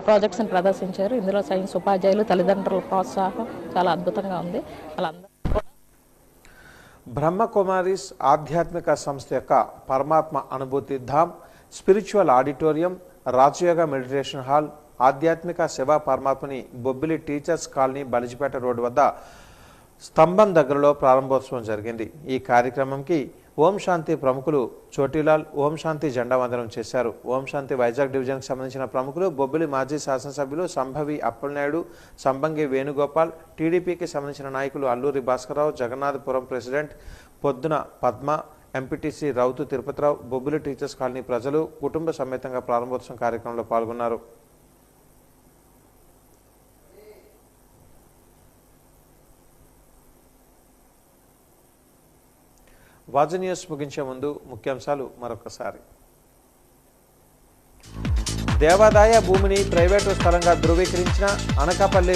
ప్రాజెక్ట్స్ని ప్రదర్శించారు. ఇందులో సైన్స్ ఉపాధ్యాయులు తల్లిదండ్రుల ప్రోత్సాహం చాలా అద్భుతంగా ఉంది. వాళ్ళందరూ బ్రహ్మకుమారిస్ ఆధ్యాత్మిక సంస్థ యొక్క పరమాత్మ అనుభూతి ధామ్, స్పిరిచువల్ ఆడిటోరియం, రాజయోగ మెడిటేషన్ హాల్, ఆధ్యాత్మిక శివ పరమాత్మని Bobbili teachers colony Balijipeta road వద్ద స్తంభం దగ్గరలో ప్రారంభోత్సవం జరిగింది. ఈ కార్యక్రమంకి ఓం శాంతి ప్రముఖులు చోటీలాల్ ఓం శాంతి జెండా వందనం చేశారు. ఓం శాంతి వైజాగ్ డివిజన్కి సంబంధించిన ప్రముఖులు బొబ్బిలి మాజీ శాసనసభ్యులు సంభవి అప్పలనాయుడు, సంబంగి వేణుగోపాల్, టీడీపీకి సంబంధించిన నాయకులు Alluri Bhaskara Rao, Jagannathapuram president Podduna Padma, MPTC Routhu Tirupatirao, Bobbili teachers colony ప్రజలు కుటుంబ సమేతంగా ప్రారంభోత్సవం కార్యక్రమంలో పాల్గొన్నారు. వాజ న్యూస్ ముగించే ముందు ముఖ్యాంశాలు మరొకసారి. దేవాదాయ భూమిని ప్రైవేటు స్థలంగా ధృవీకరించిన అనకాపల్లి